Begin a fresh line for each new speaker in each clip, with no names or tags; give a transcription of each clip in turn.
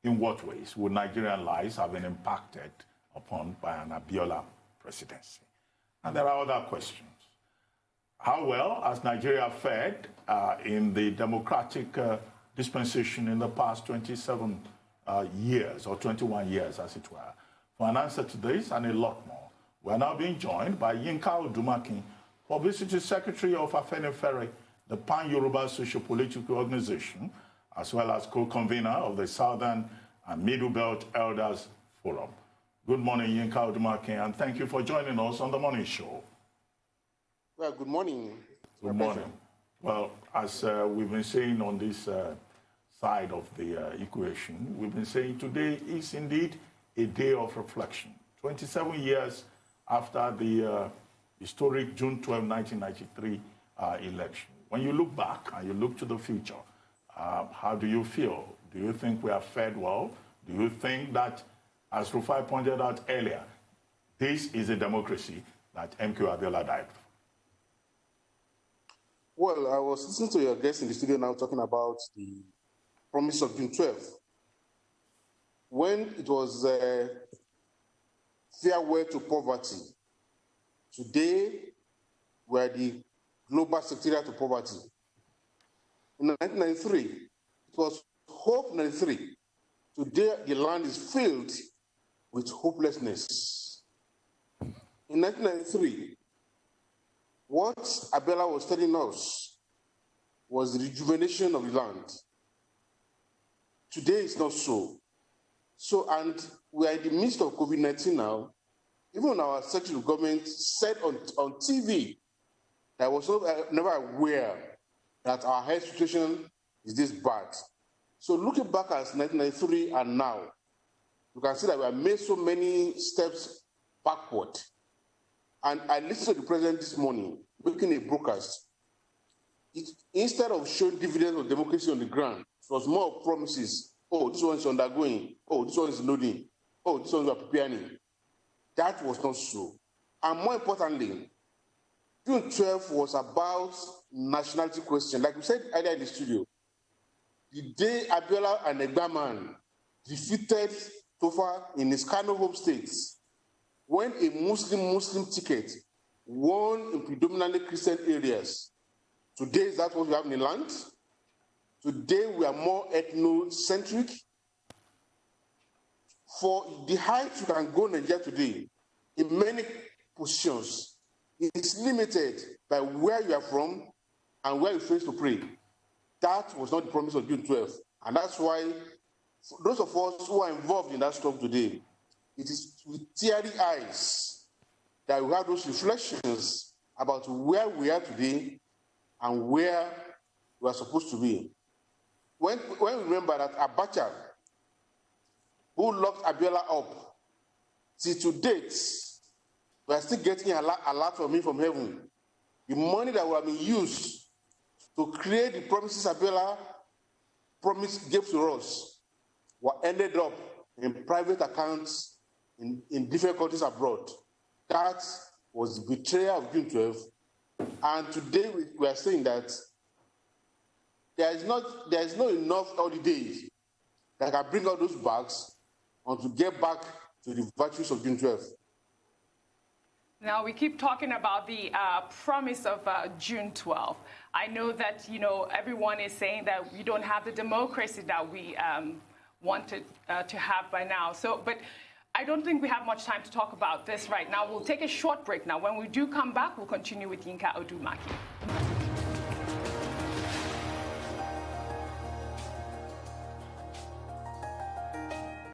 in what ways would Nigerian lives have been impacted upon by an Abiola presidency? And there are other questions. How well has Nigeria fared in the democratic dispensation in the past 27 years, or 21 years, as it were? For an answer to this and a lot more, we're now being joined by Yinka Odumakin, Publicity Secretary of Afenifere, the Pan-Yoruba Socio-Political Organization, as well as co-convener of the Southern and Middle Belt Elders Forum. Good morning, Yinka Odumakin, and thank you for joining us on The Morning Show.
Well, good morning.
Good morning. Well, as we've been saying on this side of the equation, we've been saying today is indeed a day of reflection. 27 years after the historic June 12, 1993 election. When you look back and you look to the future, how do you feel? Do you think we have fared well? Do you think that, as Rufai pointed out earlier, this is a democracy that MK Abiola died for?
Well, I was listening to your guest in the studio now talking about the promise of June 12th. When it was farewell to poverty, today we are the global secretariat to poverty. In 1993, it was Hope 93. Today, the land is filled with hopelessness. In 1993, what Abiola was telling us was the rejuvenation of the land. Today, it's not so. And we are in the midst of COVID-19 now. Even our Secretary of Government said on TV that I was never aware that our health situation is this bad. So looking back at 1993 and now, you can see that we have made so many steps backward. And I listened to the president this morning, making a broadcast. Instead of showing dividends of democracy on the ground, it was more promises. Oh, this one is undergoing. Oh, this one is loading. Oh, this one is preparing. That was not so. And more importantly, June 12th was about nationality question. Like we said earlier in the studio, the day Abiola and Egbaman defeated Tofa in his Kano home states, when a Muslim ticket won in predominantly Christian areas. Today, is that what we have in the land? Today, we are more ethnocentric. For the height you can go in Nigeria today, in many positions, it's limited by where you are from and where you face to pray. That was not the promise of June 12th. And that's why, for those of us who are involved in that struggle today, it is with teary eyes that we have those reflections about where we are today and where we are supposed to be. When we remember that Abacha, who locked Abiola up, till to date, we are still getting a lot from him from heaven. The money that will have been used to create the promises Abiola gave to us were ended up in private accounts in different countries abroad. That was the betrayal of June 12th. And today we are saying that there is not enough holidays that can bring out those bags and to get back to the virtues of June 12th.
Now, we keep talking about the promise of June 12th. I know that, everyone is saying that we don't have the democracy that we wanted to have by now. But I don't think we have much time to talk about this right now. We'll take a short break now. When we do come back, we'll continue with Yinka Odumakin.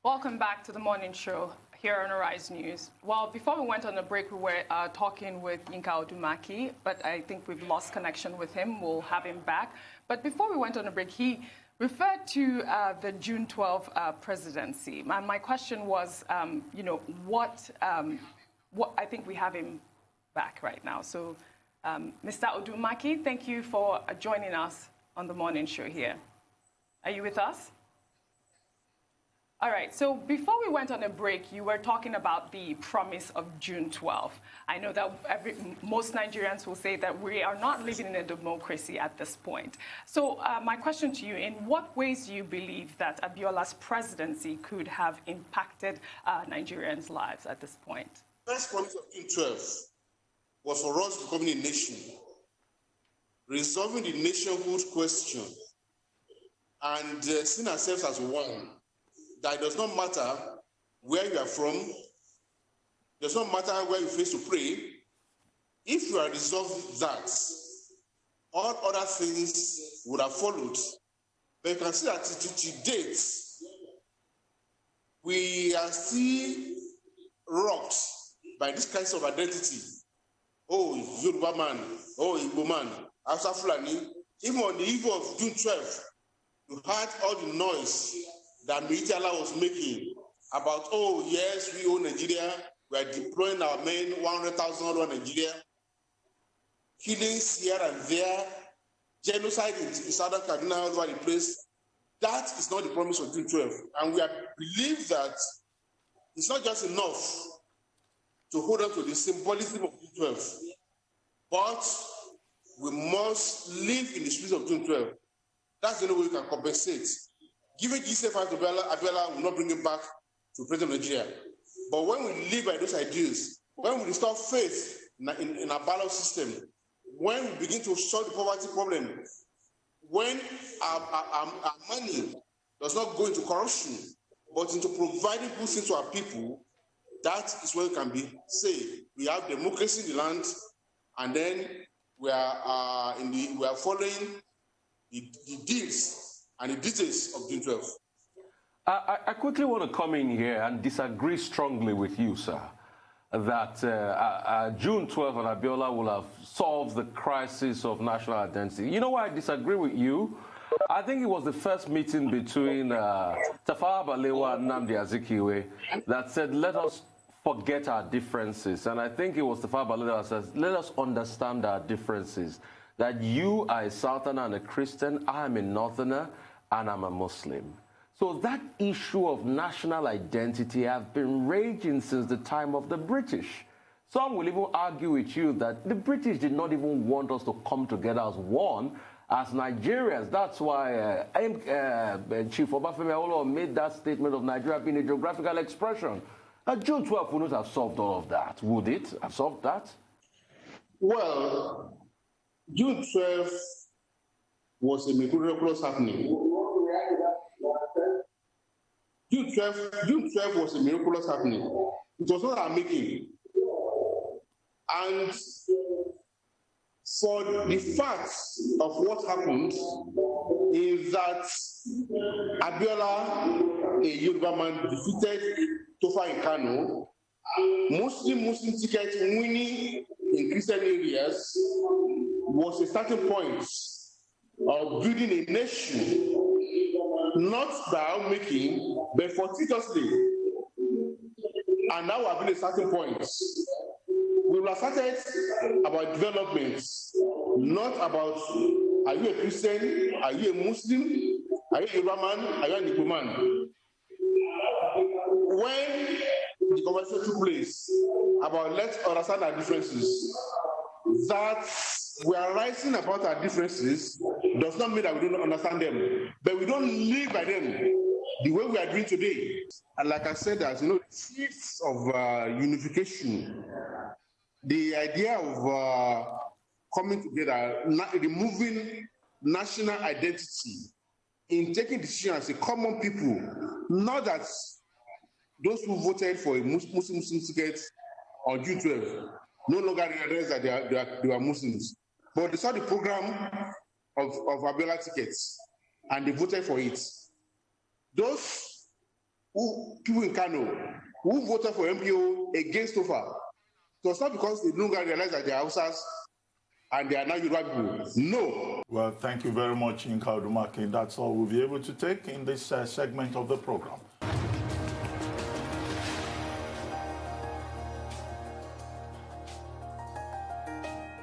Welcome back to the morning show here on Arise News. Well, before we went on the break, we were talking with Yinka Odumakin, but I think we've lost connection with him. We'll have him back. But before we went on the break, he referred to the June 12 presidency. And my question was, what I think we have him back right now. So, Mr. Odumakin, thank you for joining us on the morning show here. Are you with us? All right, so before we went on a break, you were talking about the promise of June 12th. I know that most Nigerians will say that we are not living in a democracy at this point. So my question to you, in what ways do you believe that Abiola's presidency could have impacted Nigerians' lives at this point?
The first promise of June 12th was for us becoming a nation, resolving the nationhood question, and seeing ourselves as one. That it does not matter where you are from, it does not matter where you face to pray. If you are resolved that, all other things would have followed. But you can see that to date, we are still rocked by this kind of identity. Oh, Yoruba man, oh, Igbo man, Hausa Fulani. Even on the eve of June 12th, you heard all the noise that Mijala was making about, oh, yes, we own Nigeria, we are deploying our men, 100,000 all over Nigeria, killings here and there, genocide in Southern Kaduna all over the place. That is not the promise of June 12th. And we believe that it's not just enough to hold on to the symbolism of June 12th, but we must live in the spirit of June 12th. That's the only way we can compensate. Giving G7 to Abiola will not bring him back to President of Nigeria. But when we live by those ideas, when we restore faith in our ballot system, when we begin to solve the poverty problem, when our money does not go into corruption, but into providing good things to our people, that is where we can be saved. We have democracy in the land, and then we are following the deals and the details of June 12th.
I quickly want to come in here and disagree strongly with you, sir, that June 12th and Abiola will have solved the crisis of national identity. You know why I disagree with you? I think it was the first meeting between Tafawa Balewa and Nnamdi Azikiwe that said, let us forget our differences. And I think it was Tafawa Balewa that says, let us understand our differences. That you are a Southerner and a Christian, I am a Northerner, and I'm a Muslim. So that issue of national identity has been raging since the time of the British. Some will even argue with you that the British did not even want us to come together as one, as Nigerians. That's why Chief Obafemi Awolowo made that statement of Nigeria being a geographical expression. June 12th would not have solved all of that, would it have solved that?
Well, June 12th was a miraculous happening. June 12th was a miraculous happening. It was not our making. And for the facts of what happened is that Abiola, a Yoruba man, defeated Tofa in Kano, Muslim ticket winning in Christian areas was a starting point of building a nation, not by our making, but fortuitously. And now we have been a starting point. We will have started about development, not about, are you a Christian, are you a Muslim, are you a Yoruba man, are you an Igbo man? When the conversation took place about let's understand our differences, that we are writing about our differences does not mean that we don't understand them, but we don't live by them the way we are doing today. And like I said, as you know, the seeds of unification, the idea of coming together, removing national identity, in taking decisions as a common people, not that those who voted for a Muslim ticket on June 12th no longer realize that they are Muslims. But they saw the program of Abiola tickets and they voted for it. Those people in Kano who voted for MPO against Tofa, it was not because they no longer realize that they are Hausas and they are now Yoruba people. No.
Well, thank you very much, Yinka Odumakin. That's all we'll be able to take in this segment of the program.